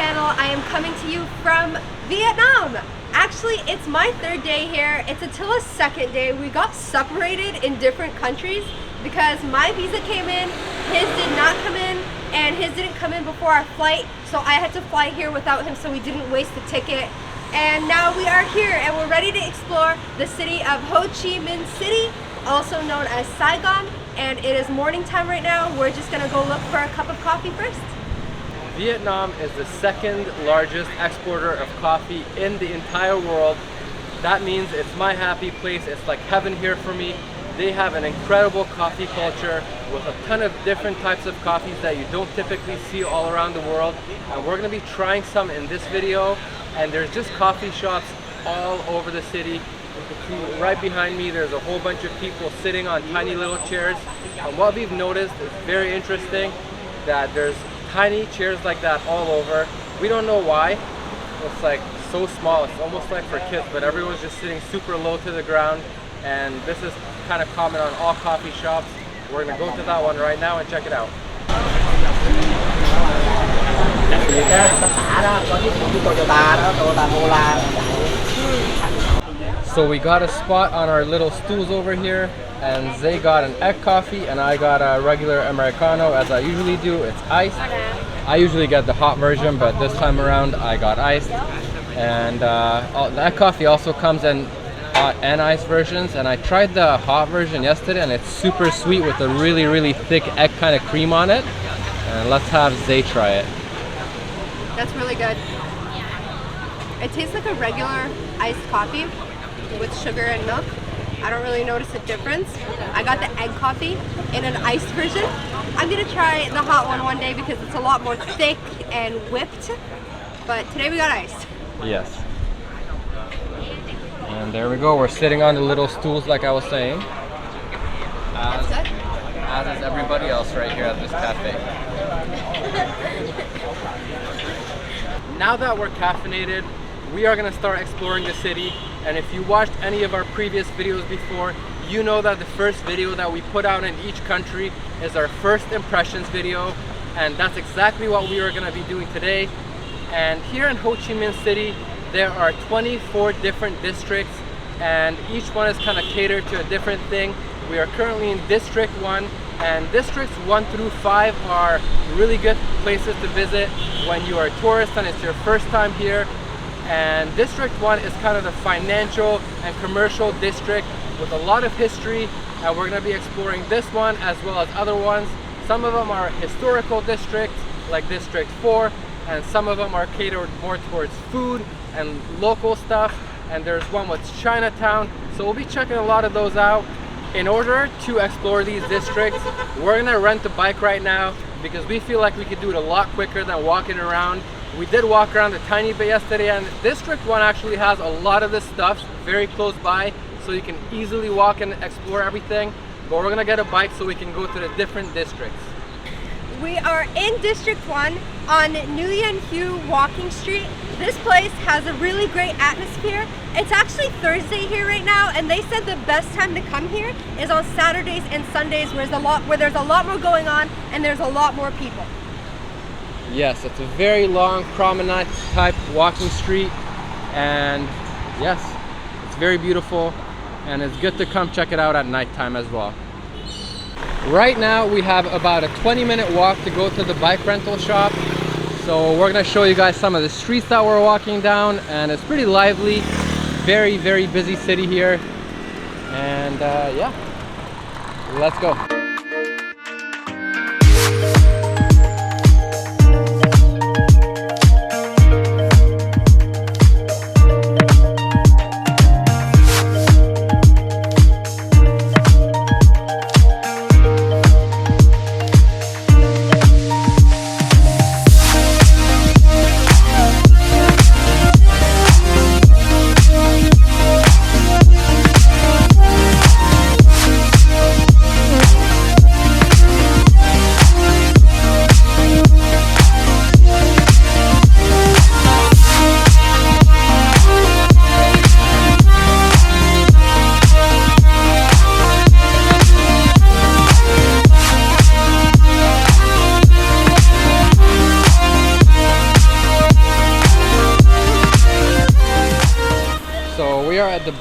channel. I am coming to you from Vietnam. Actually, it's my third day here. It's Attila's second day. We got separated in different countries because my visa came in, his did not come in, and his didn't come in before our flight, so I had to fly here without him so we didn't waste the ticket. And now we are here and we're ready to explore the city of Ho Chi Minh City, also known as Saigon, and it is morning time right now. We're just gonna go look for a cup of coffee first. Vietnam is the second largest exporter of coffee in the entire world. That means it's my happy place. It's like heaven here for me. They have an incredible coffee culture with a ton of different types of coffees that you don't typically see all around the world. And we're gonna be trying some in this video. And there's just coffee shops all over the city. Right behind me, there's a whole bunch of people sitting on tiny little chairs. And what we've noticed is very interesting, that there's tiny chairs like that all over. We don't know why. It's like so small. It's almost like for kids, but everyone's just sitting super low to the ground. And this is kind of common on all coffee shops. We're gonna go to that one right now and check it out. So we got a spot on our little stools over here, and Zay got an egg coffee and I got a regular Americano as I usually do. It's iced. I usually get the hot version, but this time around I got iced. And the egg coffee also comes in hot and iced versions, and I tried the hot version yesterday and it's super sweet with a really thick egg kind of cream on it. And let's have Zay try it. That's really good. It tastes like a regular iced coffee with sugar and milk. I don't really notice a difference. I got the egg coffee in an iced version. I'm gonna try the hot one day because it's a lot more thick and whipped. But today we got iced. Yes. And there we go. We're sitting on the little stools like I was saying. As is everybody else right here at this cafe. Now that we're caffeinated, we are going to start exploring the city. And if you watched any of our previous videos before, you know that the first video that we put out in each country is our first impressions video. And that's exactly what we are going to be doing today. And here in Ho Chi Minh City, there are 24 different districts, and each one is kind of catered to a different thing. We are currently in District 1, and Districts 1 through 5 are really good places to visit when you are a tourist and it's your first time here. And District 1 is kind of the financial and commercial district with a lot of history, and we're going to be exploring this one as well as other ones. Some of them are historical districts like District 4, and some of them are catered more towards food and local stuff, and there's one with Chinatown, so we'll be checking a lot of those out. In order to explore these districts, we're gonna rent a bike right now because we feel like we could do it a lot quicker than walking around. We did walk around a tiny bit yesterday, and District 1 actually has a lot of this stuff very close by, so you can easily walk and explore everything, but we're gonna get a bike so we can go to the different districts. We are in District 1 on Nguyen Hue Walking Street. This place has a really great atmosphere. It's actually Thursday here right now, and they said the best time to come here is on Saturdays and Sundays where there's a lot more going on and there's a lot more people. Yes, it's a very long promenade type walking street, and yes, it's very beautiful, and it's good to come check it out at nighttime as well. Right now we have about a 20-minute walk to go to the bike rental shop. So we're gonna show you guys some of the streets that we're walking down, and it's pretty lively. Very busy city here. And yeah, let's go.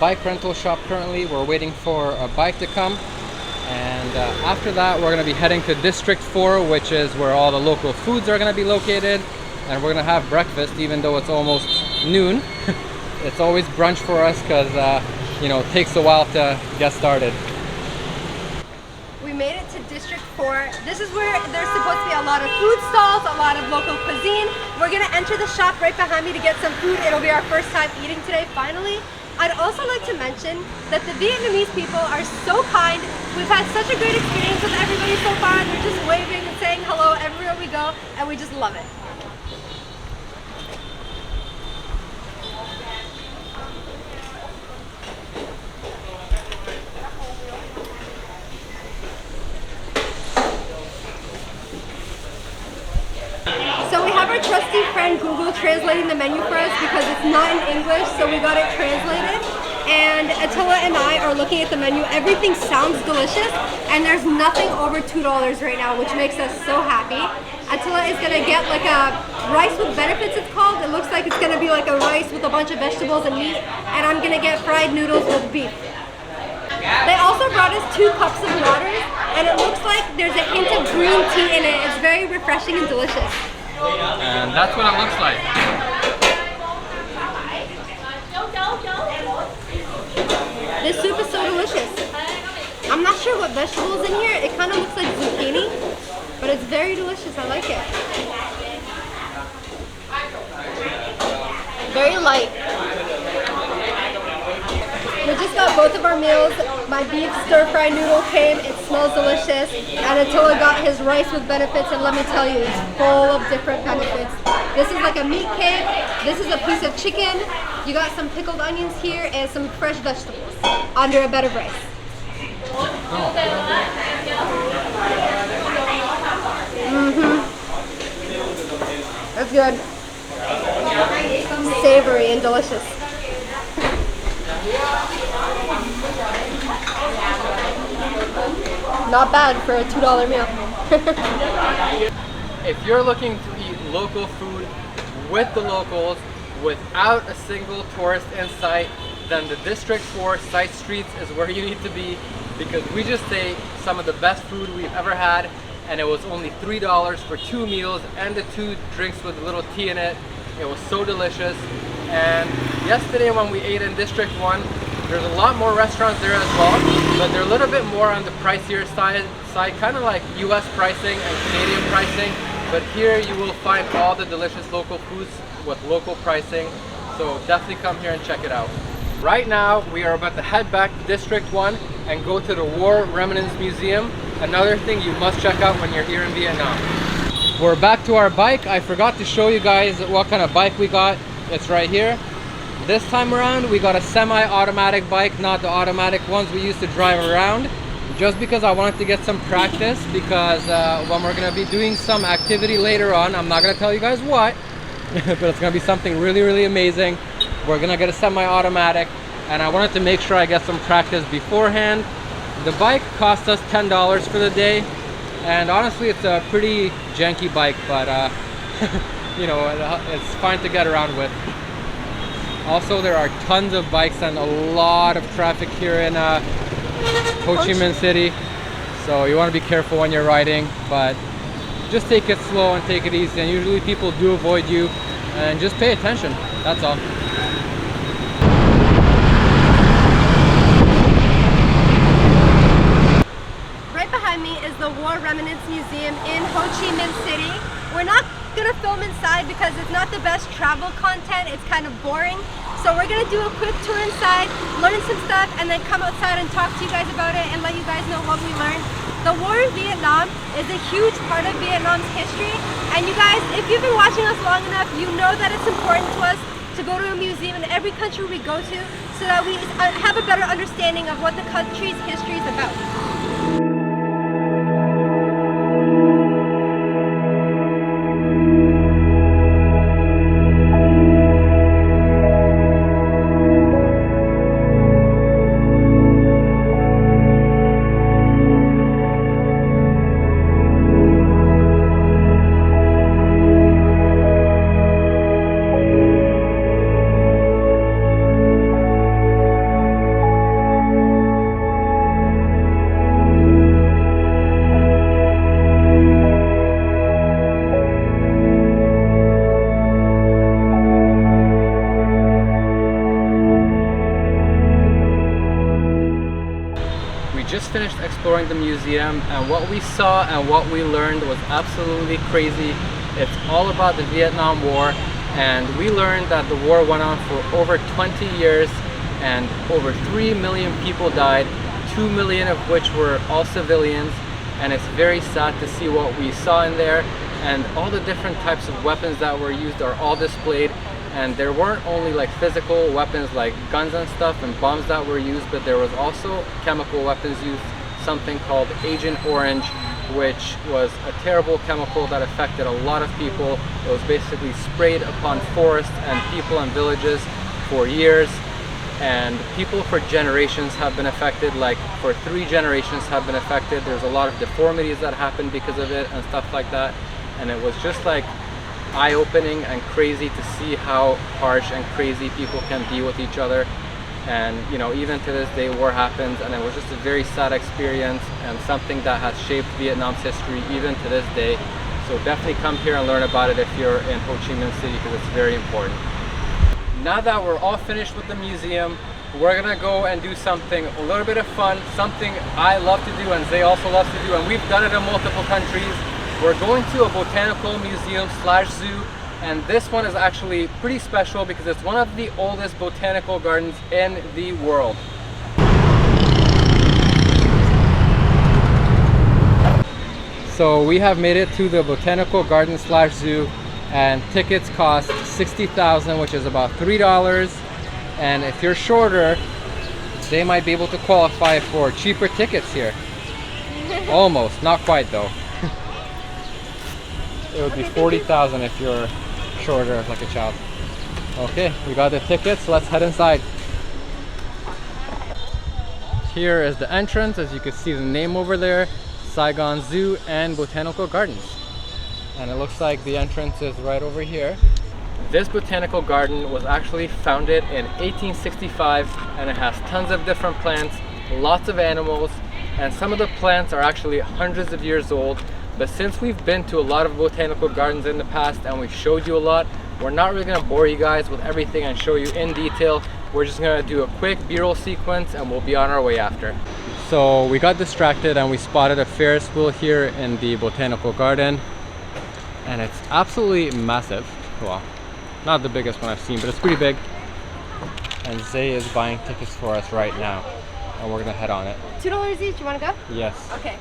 bike rental shop currently. We're waiting for a bike to come. And after that, we're gonna be heading to District 4, which is where all the local foods are gonna be located. And we're gonna have breakfast, even though it's almost noon. It's always brunch for us because, you know, it takes a while to get started. We made it to District 4. This is where there's supposed to be a lot of food stalls, a lot of local cuisine. We're gonna enter the shop right behind me to get some food. It'll be our first time eating today, finally. I'd also like to mention that the Vietnamese people are so kind. We've had such a great experience with everybody so far. They're just waving and saying hello everywhere we go, and we just love it. So we have our trusty friend Google translating the menu for us because it's not in English, so we got it translated. And Attila and I are looking at the menu. Everything sounds delicious, and there's nothing over $2 right now, which makes us so happy. Attila is gonna get like a rice with benefits, it's called. It looks like it's gonna be like a rice with a bunch of vegetables and meat, and I'm gonna get fried noodles with beef. They also brought us 2 cups of water, and it looks like there's a hint of green tea in it. It's very refreshing and delicious. And that's what it looks like. This soup is so delicious. I'm not sure what vegetables in here. It kind of looks like zucchini, but it's very delicious. I like it. Very light. We just got both of our meals. My beef stir-fry noodle came. It smells delicious. And Attila got his rice with benefits, and let me tell you, it's full of different benefits. This is like a meat cake. This is a piece of chicken. You got some pickled onions here and some fresh vegetables under a bed of rice. That's good. Savory and delicious. Not bad for a $2 meal. If you're looking to eat local food with the locals without a single tourist in sight, then the District 4 side streets is where you need to be, because we just ate some of the best food we've ever had, and it was only $3 for 2 meals and the 2 drinks with a little tea in it. It was so delicious. And yesterday when we ate in District 1, there's a lot more restaurants there as well, but they're a little bit more on the pricier side kind of like US pricing and Canadian pricing. But here you will find all the delicious local foods with local pricing, so definitely come here and check it out. Right now we are about to head back to District 1 and go to the War Remnants Museum, another thing you must check out when you're here in Vietnam. We're back to our bike. I forgot to show you guys what kind of bike we got. It's right here. This time around we got a semi-automatic bike, not the automatic ones we used to drive around, just because I wanted to get some practice, because when we're gonna be doing some activity later on, I'm not gonna tell you guys what, but it's gonna be something really amazing. We're gonna get a semi-automatic, and I wanted to make sure I get some practice beforehand. The bike cost us $10 for the day, and honestly it's a pretty janky bike, but you know, it's fine to get around with. Also, there are tons of bikes and a lot of traffic here in Ho Chi Minh City, so you want to be careful when you're riding, but just take it slow and take it easy, and usually people do avoid you, and just pay attention, that's all. Right behind me is the War Remnants Museum in Ho Chi Minh City. We're not gonna film inside because it's not the best travel content, it's kind of boring. So we're gonna do a quick tour inside, learn some stuff, and then come outside and talk to you guys about it and let you guys know what we learned. The war in Vietnam is a huge part of Vietnam's history, and you guys, if you've been watching us long enough, you know that it's important to us to go to a museum in every country we go to so that we have a better understanding of what the country's history is about. We just finished exploring the museum, and what we saw and what we learned was absolutely crazy. It's all about the Vietnam War, and we learned that the war went on for over 20 years and over 3 million people died, 2 million of which were all civilians, and it's very sad to see what we saw in there. And all the different types of weapons that were used are all displayed, and there weren't only like physical weapons like guns and stuff and bombs that were used, but there was also chemical weapons used, something called Agent Orange, which was a terrible chemical that affected a lot of people. It was basically sprayed upon forests and people and villages for years, and people for generations have been affected, like for 3 generations have been affected. There's a lot of deformities that happened because of it and stuff like that, and it was just like eye-opening and crazy to see how harsh and crazy people can be with each other. And you know, even to this day war happens, and it was just a very sad experience and something that has shaped Vietnam's history even to this day. So definitely come here and learn about it if you're in Ho Chi Minh City, because it's very important. Now that we're all finished with the museum, we're gonna go and do something a little bit of fun, something I love to do and Zay also loves to do, and we've done it in multiple countries. We're going to a botanical museum / zoo, and this one is actually pretty special because it's one of the oldest botanical gardens in the world. So we have made it to the botanical garden / zoo, and tickets cost 60,000, which is about $3. And if you're shorter, they might be able to qualify for cheaper tickets here. Almost, not quite though. It would be 40,000 if you're shorter, like a child. Okay, we got the tickets, let's head inside. Here is the entrance. As you can see the name over there, Saigon Zoo and Botanical Gardens. And it looks like the entrance is right over here. This botanical garden was actually founded in 1865, and it has tons of different plants, lots of animals, and some of the plants are actually hundreds of years old. But since we've been to a lot of botanical gardens in the past and we've showed you a lot, we're not really going to bore you guys with everything and show you in detail. We're just going to do a quick B-roll sequence and we'll be on our way after. So we got distracted and we spotted a Ferris wheel here in the botanical garden, and it's absolutely massive. Well, not the biggest one I've seen, but it's pretty big. And Zay is buying tickets for us right now, and we're gonna head on it. $2 each, you wanna go? Yes. Okay,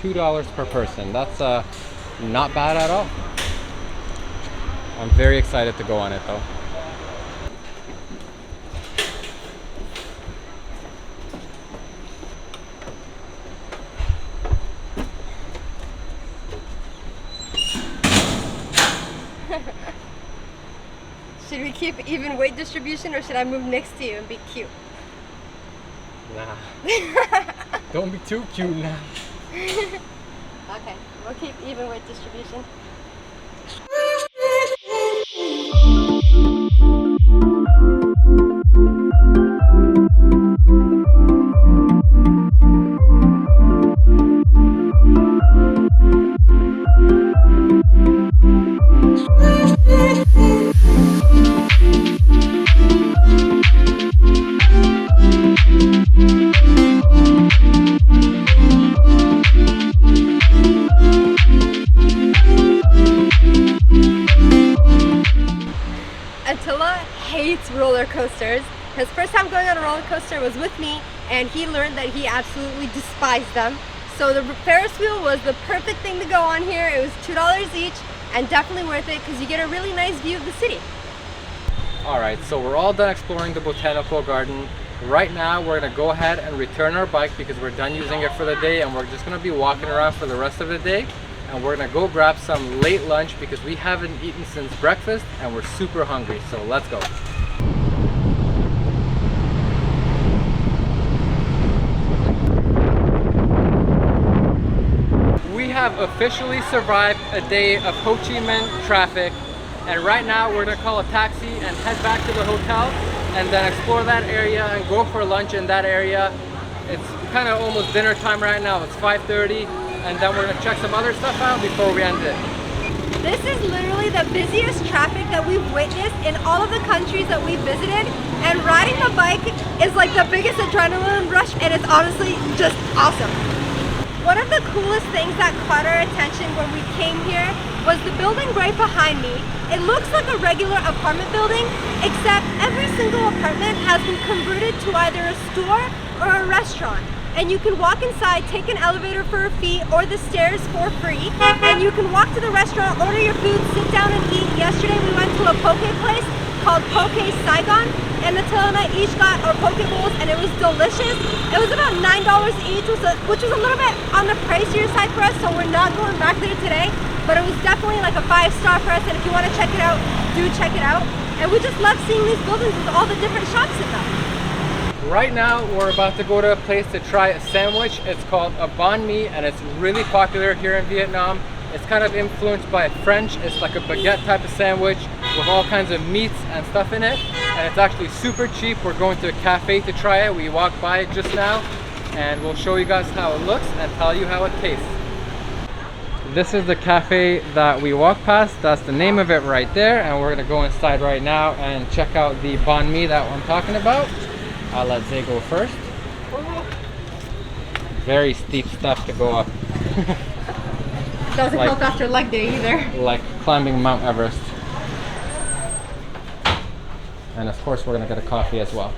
$2 per person. That's not bad at all. I'm very excited to go on it though. Should we keep even weight distribution, or should I move next to you and be cute? Nah. Don't be too cute now. Okay, we'll keep even weight distribution. Attila hates roller coasters. His first time going on a roller coaster was with me, and he learned that he absolutely despised them. So the Ferris wheel was the perfect thing to go on here. It was $2 each, and definitely worth it because you get a really nice view of the city. Alright, so we're all done exploring the botanical garden. Right now we're going to go ahead and return our bike because we're done using it for the day, and we're just going to be walking around for the rest of the day. And we're gonna go grab some late lunch because we haven't eaten since breakfast and we're super hungry, so let's go. We have officially survived a day of Ho Chi Minh traffic, and right now we're gonna call a taxi and head back to the hotel and then explore that area and go for lunch in that area. It's kind of almost dinner time right now. It's 5:30. And then we're gonna check some other stuff out before we end it. This is literally the busiest traffic that we've witnessed in all of the countries that we've visited, and riding the bike is like the biggest adrenaline rush, and it's honestly just awesome. One of the coolest things that caught our attention when we came here was the building right behind me. It looks like a regular apartment building, except every single apartment has been converted to either a store or a restaurant. And you can walk inside, take an elevator for a fee or the stairs for free. And you can walk to the restaurant, order your food, sit down and eat. Yesterday we went to a poke place called Poke Saigon, and Attila and I each got our poke bowls, and it was delicious. It was about $9 each, which was a little bit on the pricier side for us, so we're not going back there today. But it was definitely like a 5-star for us, and if you want to check it out, do check it out. And we just love seeing these buildings with all the different shops in them. Right now, we're about to go to a place to try a sandwich. It's called a banh mi, and it's really popular here in Vietnam. It's kind of influenced by French. It's like a baguette type of sandwich with all kinds of meats and stuff in it. And it's actually super cheap. We're going to a cafe to try it. We walked by it just now, and we'll show you guys how it looks and tell you how it tastes. This is the cafe that we walked past. That's the name of it right there. And we're gonna go inside right now and check out the banh mi that I'm talking about. I'll let Zay go first. Very steep stuff to go up. Doesn't help after leg day either. Like climbing Mount Everest. And of course we're gonna get a coffee as well.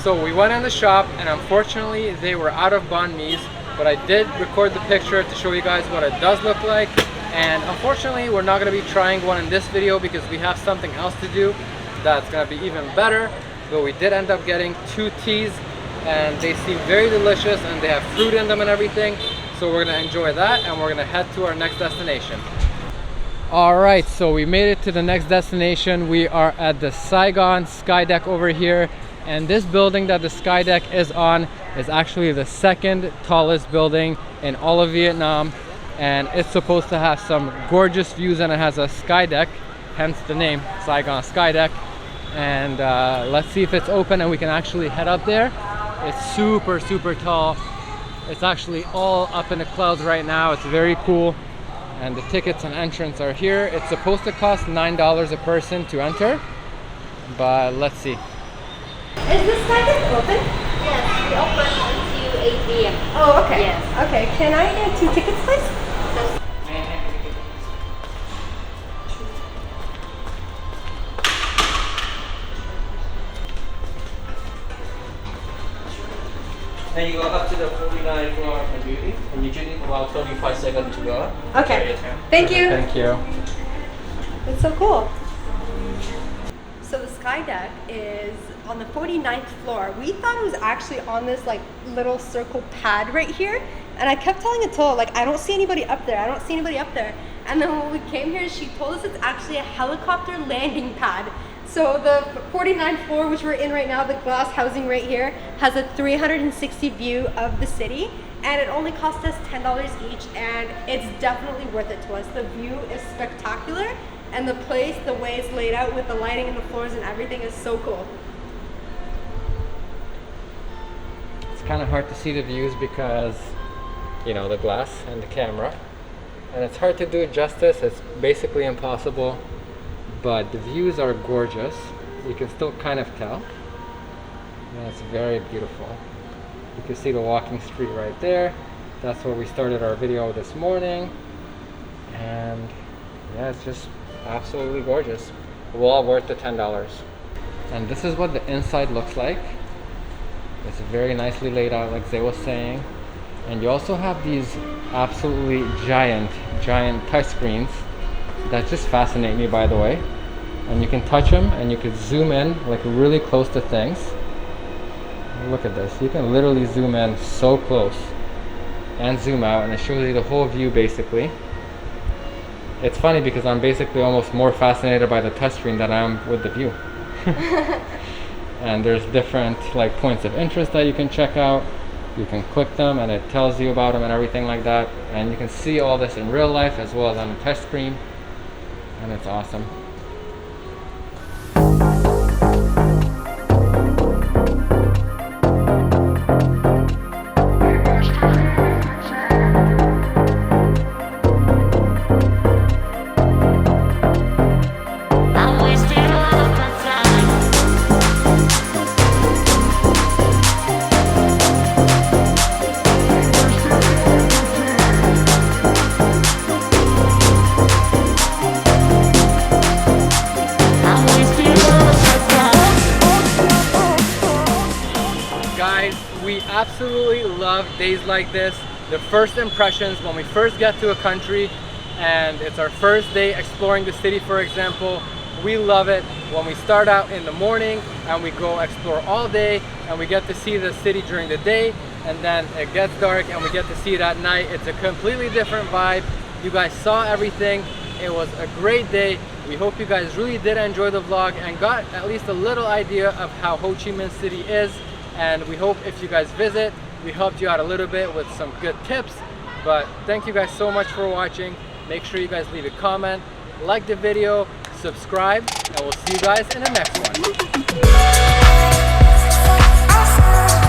So we went in the shop, and unfortunately they were out of banh mi's, but I did record the picture to show you guys what it does look like. And unfortunately we're not gonna be trying one in this video because we have something else to do that's gonna be even better. But we did end up getting 2 teas, and they seem very delicious, and they have fruit in them and everything. So we're gonna enjoy that, and we're gonna head to our next destination. All right, so we made it to the next destination. We are at the Saigon Sky Deck over here, and this building that the Sky Deck is on is actually the 2nd tallest building in all of Vietnam, and it's supposed to have some gorgeous views, and it has a sky deck, hence the name Saigon Sky Deck. And let's see if it's open and we can actually head up there. It's super tall. It's actually all up in the clouds right now. It's very cool, and the tickets and entrance are here. It's supposed to cost $9 a person to enter, but let's see. Is this Sky Deck open? Yes, we open until 8 p.m. Oh, okay. Yes. Okay, can I get 2 tickets, please? Then you go up to the 49th floor of the building, and you need about 35 seconds to go. Okay. Thank you. Thank you. It's so cool. So the Sky Deck is on the 49th floor. We thought it was actually on this like little circle pad right here. And I kept telling Attila, like, I don't see anybody up there. I don't see anybody up there. And then when we came here, she told us it's actually a helicopter landing pad. So the 49th floor, which we're in right now, the glass housing right here, has a 360 view of the city, and it only cost us $10 each, and it's definitely worth it to us. The view is spectacular, and the place, the way it's laid out with the lighting and the floors and everything is so cool. It's kind of hard to see the views because, you know, the glass and the camera, and it's hard to do it justice. It's basically impossible. But the views are gorgeous. You can still kind of tell. And it's very beautiful. You can see the walking street right there. That's where we started our video this morning. And yeah, it's just absolutely gorgeous. Well worth the $10. And this is what the inside looks like. It's very nicely laid out, like Zay was saying. And you also have these absolutely giant touch screens that just fascinate me, by the way. And you can touch them, and you can zoom in like really close to things. Look at this. You can literally zoom in so close and zoom out, and it shows you the whole view basically. It's funny because I'm basically almost more fascinated by the touchscreen than I am with the view. And there's different like points of interest that you can check out. You can click them and it tells you about them and everything like that. And you can see all this in real life as well as on the touch screen. And it's awesome. Guys, we absolutely love days like this. The first impressions when we first get to a country and it's our first day exploring the city, for example. We love it when we start out in the morning and we go explore all day and we get to see the city during the day, and then it gets dark and we get to see it at night. It's a completely different vibe. You guys saw everything. It was a great day. We hope you guys really did enjoy the vlog and got at least a little idea of how Ho Chi Minh City is. And we hope if you guys visit, we helped you out a little bit with some good tips. But thank you guys so much for watching. Make sure you guys leave a comment, like the video, subscribe, and we'll see you guys in the next one.